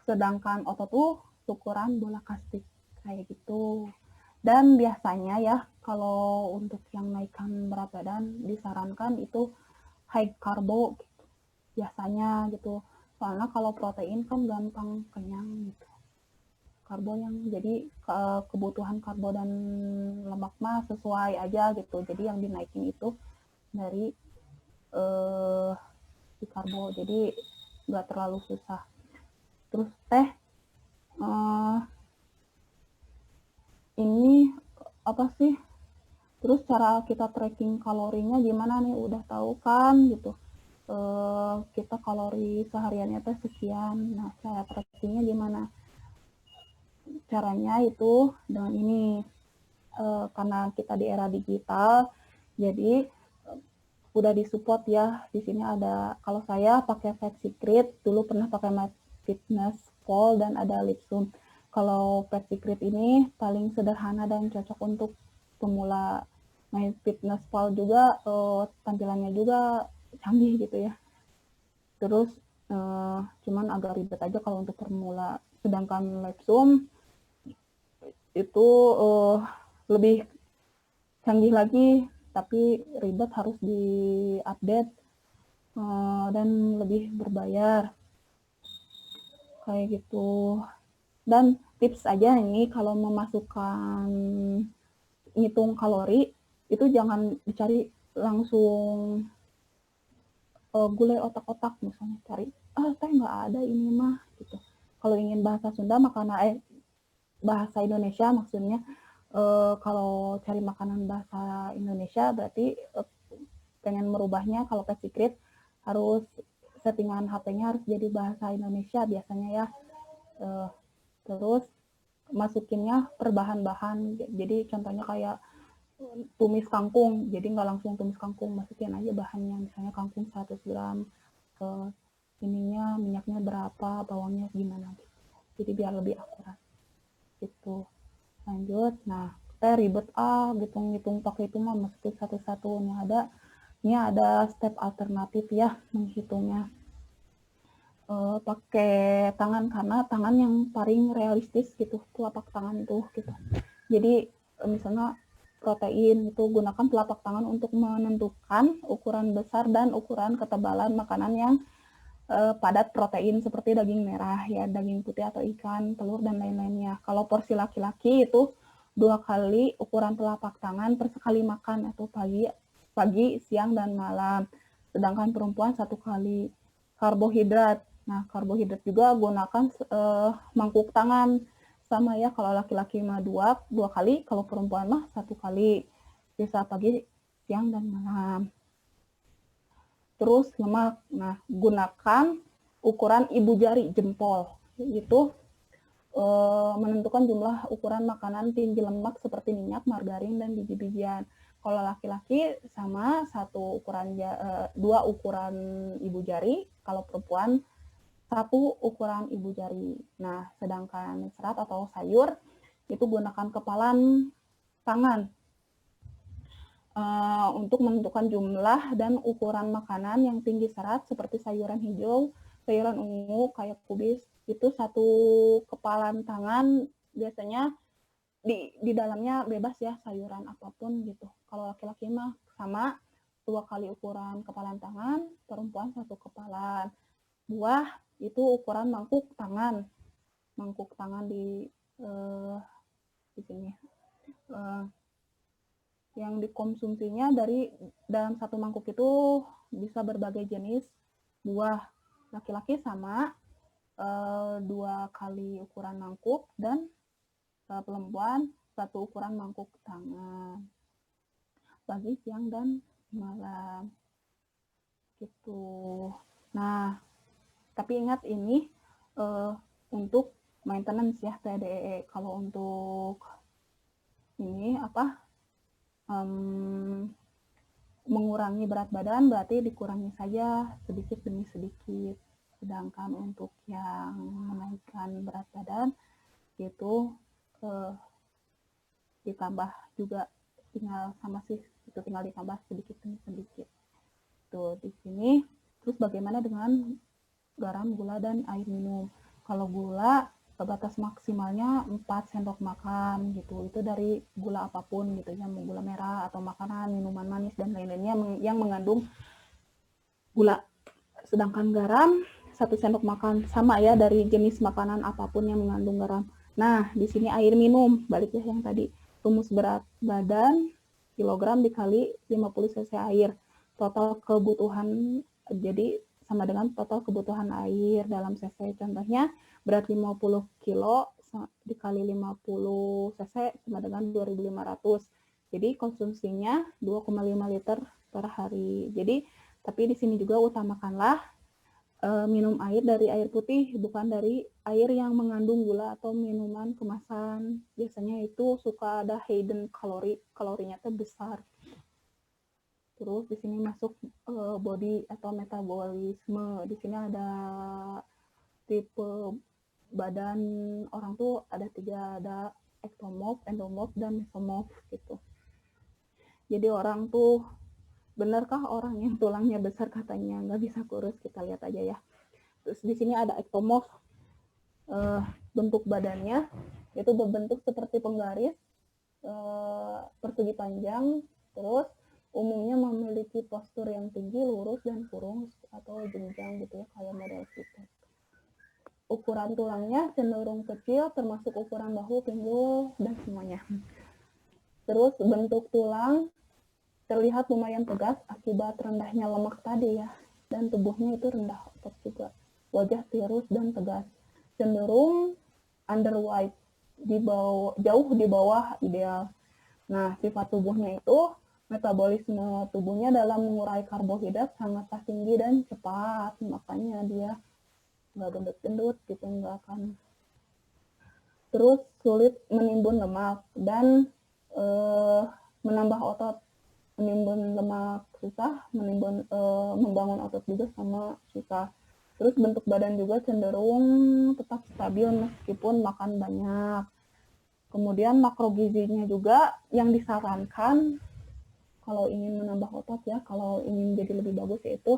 sedangkan otot tuh seukuran bola kastik kayak gitu. Dan biasanya ya kalau untuk yang naikkan berat badan disarankan itu high carbo gitu. Biasanya gitu. Soalnya kalau protein kan gampang kenyang gitu. Karbo yang jadi kebutuhan karbo dan lemak mah sesuai aja gitu. Jadi yang dinaikin itu dari si karbo, jadi nggak terlalu susah. Terus ini apa sih? Terus cara kita tracking kalorinya gimana nih? Udah tahu kan gitu. Kita kalori sehariannya teh sekian. Nah, cara trackingnya gimana? Caranya itu dengan ini, karena kita di era digital, jadi udah disupport ya. Di sini ada, kalau saya pakai Fat Secret, dulu pernah pakai MyFitnessPal dan ada Lipsum. Kalau Fat Secret ini paling sederhana dan cocok untuk pemula. MyFitnessPal juga tampilannya juga canggih gitu ya. Terus cuman agak ribet aja kalau untuk pemula. Sedangkan Lipsum itu lebih canggih lagi, tapi ribet, harus diupdate dan lebih berbayar kayak gitu. Dan tips aja nih, kalau memasukkan ngitung kalori itu jangan dicari langsung gulai otak-otak, misalnya cari teh nggak ada ini mah gitu. Kalau ingin bahasa Sunda makanan bahasa Indonesia maksudnya, kalau cari makanan bahasa Indonesia berarti pengen merubahnya, kalau Fat Secret harus settingan HP-nya harus jadi bahasa Indonesia biasanya ya. Terus masukinnya per bahan-bahan, jadi contohnya kayak tumis kangkung, jadi nggak langsung tumis kangkung, masukin aja bahannya, misalnya kangkung 100 gram, ininya minyaknya berapa, bawangnya gimana gitu. Jadi biar lebih akurat gitu. Lanjut, nah ribet ngitung pakai itu mah masukin satu-satu. Ini ada step alternatif ya menghitungnya. Pakai tangan, karena tangan yang paling realistis gitu, telapak tangan tuh gitu. Jadi misalnya protein itu gunakan telapak tangan untuk menentukan ukuran besar dan ukuran ketebalan makanan yang padat protein seperti daging merah ya, daging putih atau ikan, telur dan lain-lainnya. Kalau porsi laki-laki itu 2 kali ukuran telapak tangan per sekali makan, atau pagi, siang dan malam. Sedangkan perempuan 1 kali. Karbohidrat. Nah, karbohidrat juga gunakan mangkuk tangan. Sama ya, kalau laki-laki mah 2 kali, kalau perempuan mah 1 kali. Bisa pagi, siang dan malam. Terus lemak. Nah, gunakan ukuran ibu jari jempol. Itu menentukan jumlah ukuran makanan tinggi lemak seperti minyak, margarin, dan biji-bijian. Kalau laki-laki sama 2 ukuran ibu jari, kalau perempuan 1 ukuran ibu jari. Nah, sedangkan serat atau sayur itu gunakan kepalan tangan untuk menentukan jumlah dan ukuran makanan yang tinggi serat seperti sayuran hijau, sayuran ungu, kayak kubis, itu 1 kepalan tangan, biasanya di dalamnya bebas ya, sayuran apapun gitu. Kalau laki-laki mah sama 2 kali ukuran kepalan tangan, perempuan 1 kepalan. Buah itu ukuran mangkuk tangan di sini. Yang dikonsumsinya dalam 1 mangkuk itu bisa berbagai jenis buah. Laki-laki sama 2 kali ukuran mangkuk, dan perempuan 1 ukuran mangkuk tangan. Pagi, siang, dan malam. Gitu. Nah, tapi ingat ini untuk maintenance ya, TDEE. Kalau untuk ini mengurangi berat badan berarti dikurangi saja sedikit demi sedikit. Sedangkan untuk yang menaikkan berat badan itu ditambah juga, tinggal ditambah sedikit demi sedikit. Tuh di sini. Terus bagaimana dengan garam, gula, dan air minum? Kalau gula batas maksimalnya 4 sendok makan gitu. Itu dari gula apapun gitu ya, mau gula merah atau makanan, minuman manis dan lain-lainnya yang mengandung gula. Sedangkan garam 1 sendok makan, sama ya dari jenis makanan apapun yang mengandung garam. Nah, di sini air minum, balik ya yang tadi. Rumus berat badan kilogram dikali 50 cc air. Total kebutuhan, jadi sama dengan total kebutuhan air dalam cc. Contohnya berat 50 kilo dikali 50 cc sama dengan 2.500. Jadi konsumsinya 2,5 liter per hari. Jadi tapi di sini juga utamakanlah minum air dari air putih, bukan dari air yang mengandung gula atau minuman kemasan. Biasanya itu suka ada hidden kalorinya tuh besar. Terus di sini masuk body atau metabolisme. Di sini ada tipe badan orang tuh ada 3, ada ectomorph, endomorph, dan mesomorph gitu. Jadi orang tuh, benarkah orang yang tulangnya besar katanya nggak bisa kurus? Kita lihat aja ya. Terus di sini ada ectomorph, bentuk badannya itu berbentuk seperti penggaris, persegi panjang, terus umumnya memiliki postur yang tinggi, lurus, dan kurung atau jenjang gitu ya, kayak model sitet. Ukuran tulangnya cenderung kecil, termasuk ukuran bahu, pinggul, dan semuanya. Terus bentuk tulang terlihat lumayan tegas akibat rendahnya lemak tadi ya, dan tubuhnya itu rendah otot juga. Wajah tirus dan tegas, cenderung underweight, jauh di bawah ideal. Nah, sifat tubuhnya itu, metabolisme tubuhnya dalam mengurai karbohidrat sangatlah tinggi dan cepat, makanya dia nggak gendut-gendut gitu, nggak akan. Terus sulit menimbun lemak dan menambah otot, menimbun lemak susah, membangun otot juga sama susah. Terus bentuk badan juga cenderung tetap stabil meskipun makan banyak. Kemudian makro gizinya juga yang disarankan kalau ingin menambah otot ya, kalau ingin jadi lebih bagus yaitu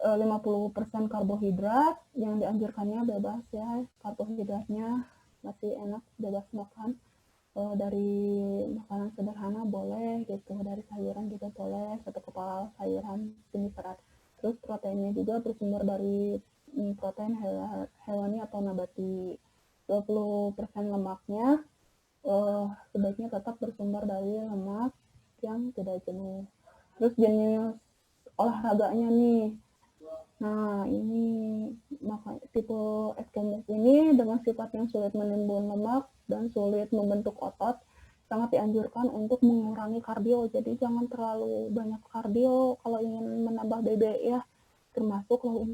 50% karbohidrat, yang dianjurkannya bebas ya, karbohidratnya masih enak bebas makan. Dari makanan sederhana boleh gitu, dari sayuran juga boleh, satu kepala sayuran tinggi serat. Terus proteinnya juga bersumber dari protein hewani atau nabati. 20% lemaknya sebaiknya tetap bersumber dari lemak yang tidak jenuh. Terus jenis olahraganya nih. Nah, ini maka tipe ektomorf ini dengan sifat yang sulit menimbun lemak dan sulit membentuk otot sangat dianjurkan untuk mengurangi kardio. Jadi jangan terlalu banyak kardio kalau ingin menambah BB ya, termasuk low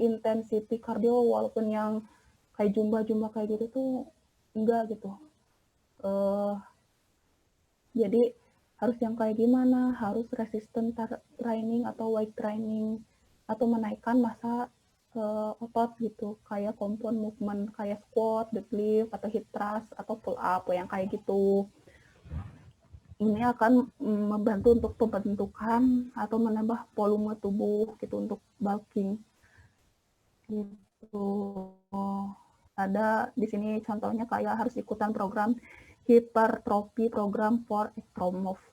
intensity kardio, walaupun yang kayak jumba kayak gitu tuh enggak gitu. Jadi harus yang kayak gimana? Harus resistant training atau weight training, atau menaikkan massa otot gitu, kayak compound movement, kayak squat, deadlift, atau hip thrust, atau pull up yang kayak gitu. Ini akan membantu untuk pembentukan atau menambah volume tubuh gitu untuk bulking. Gitu. Ada di sini contohnya kayak harus ikutan program hypertrophy program for ectomorph.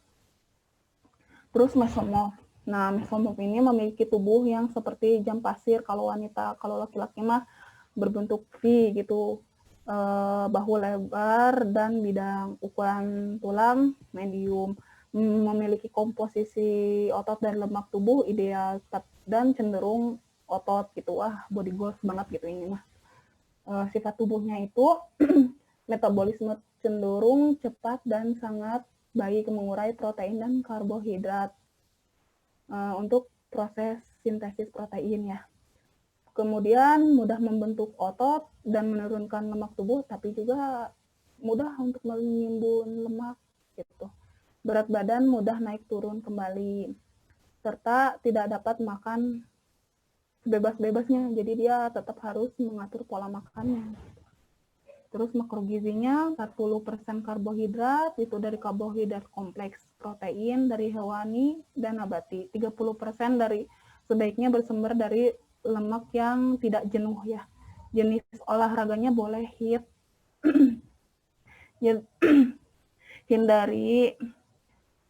Terus mesomorph. Nah, mesomorph ini memiliki tubuh yang seperti jam pasir kalau wanita, kalau laki-laki mah berbentuk V gitu. Bahu lebar dan bidang, ukuran tulang medium, memiliki komposisi otot dan lemak tubuh ideal dan cenderung otot gitu. Wah, body goals banget gitu ini mah. Sifat tubuhnya itu metabolisme cenderung cepat dan sangat baik mengurai protein dan karbohidrat untuk proses sintesis protein ya. Kemudian mudah membentuk otot dan menurunkan lemak tubuh, tapi juga mudah untuk menimbun lemak gitu. Berat badan mudah naik turun kembali, serta tidak dapat makan sebebas-bebasnya, jadi dia tetap harus mengatur pola makannya. Terus makrogizinya 40% karbohidrat, itu dari karbohidrat kompleks, protein dari hewani dan nabati. 30% dari sebaiknya bersumber dari lemak yang tidak jenuh ya. Jenis olahraganya boleh HIIT. Hindari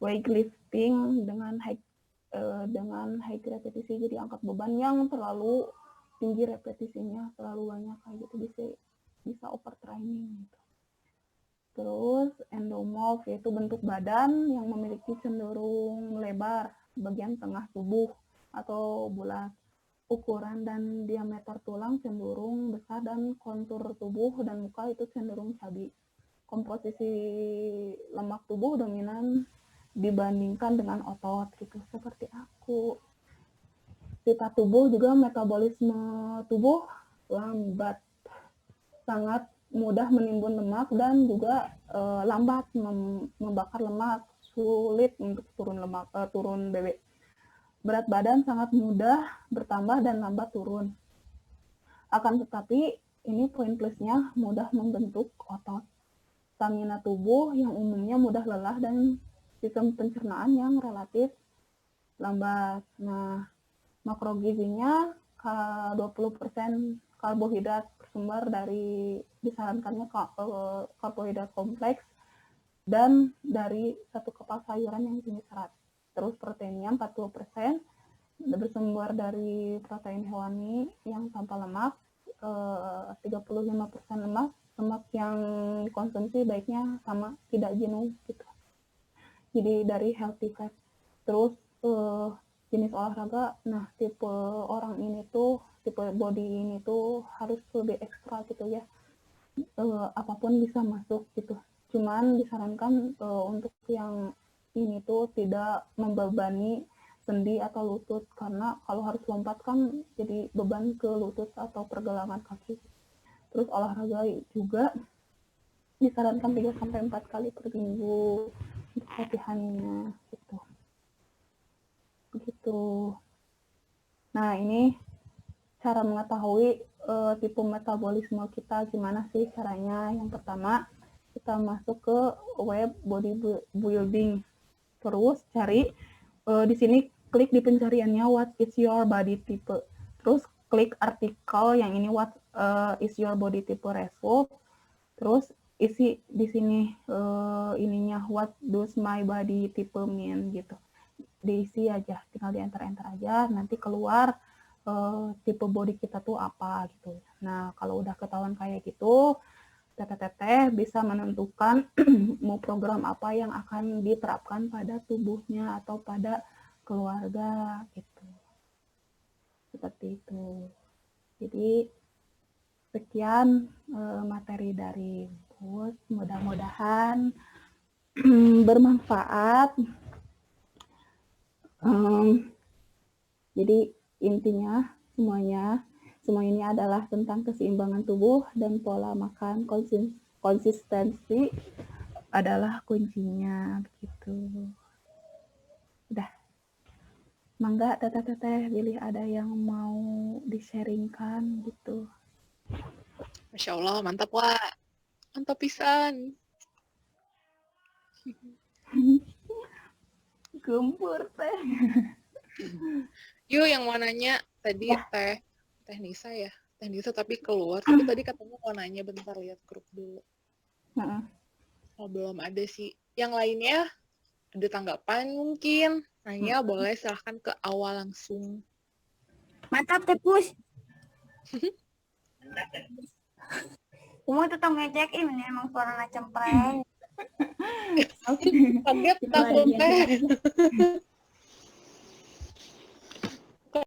weightlifting dengan high repetisi, jadi angkat beban yang terlalu tinggi repetisinya, terlalu banyak kayak gitu bisa overtraining gitu. Terus endomorph yaitu bentuk badan yang memiliki cenderung lebar bagian tengah tubuh atau bulat. Ukuran dan diameter tulang cenderung besar dan kontur tubuh dan muka itu cenderung cabi. Komposisi lemak tubuh dominan dibandingkan dengan otot gitu, seperti aku. Sifat tubuh juga metabolisme tubuh lambat, sangat mudah menimbun lemak dan juga lambat membakar lemak, sulit untuk turun BB. Berat badan sangat mudah bertambah dan lambat turun. Akan tetapi ini poin plusnya mudah membentuk otot. Stamina tubuh yang umumnya mudah lelah dan sistem pencernaan yang relatif lambat. Nah, makrogizinya 20% karbohidrat bersumber dari disarankannya karbohidrat kompleks dan dari satu kepala sayuran yang tinggi serat. Terus proteinnya 40% bersumber dari protein hewani yang tanpa lemak, 35% lemak yang dikonsumsi baiknya sama tidak jenuh gitu. Jadi dari healthy fat. Terus jenis olahraga, nah tipe orang ini tuh, tipe body ini tuh harus lebih ekstra gitu ya. Apapun bisa masuk gitu. Cuman disarankan untuk yang ini tuh tidak membebani sendi atau lutut, karena kalau harus lompat kan jadi beban ke lutut atau pergelangan kaki. Terus olahraga juga disarankan 3-4 kali per minggu untuk latihannya gitu. Begitu. Nah, ini cara mengetahui tipe metabolisme kita gimana sih caranya. Yang pertama, kita masuk ke web bodybuilding. Terus cari di sini klik di pencariannya what is your body type. Terus klik artikel yang ini what is your body type ratio. Terus isi di sini ininya what does my body type mean gitu. Diisi aja, tinggal di enter aja, nanti keluar tipe body kita tuh apa gitu. Nah, kalau udah ketahuan kayak gitu, teteh-teteh bisa menentukan mau program apa yang akan diterapkan pada tubuhnya atau pada keluarga gitu. Seperti itu. Jadi sekian materi dari Pus, mudah-mudahan bermanfaat. Jadi intinya semua ini adalah tentang keseimbangan tubuh dan pola makan. Konsistensi adalah kuncinya begitu. Udah. Mangga teteh-teteh pilih ada yang mau di-sharingkan gitu. Masya Allah, mantap Wak. Mantap pisan. Gempur teh. Yuk yang mau nanya tadi Teh Nisa ya. Teh Nisa tapi keluar. Tapi tadi katanya mau nanya, bentar lihat grup dulu. Oh, belum ada sih. Yang lainnya ada tanggapan mungkin. Nanya boleh silahkan ke awal langsung. Mantap Teh Pus. Kamu tetap ngecek ini emang suara cempreng. Kaget takut Teh.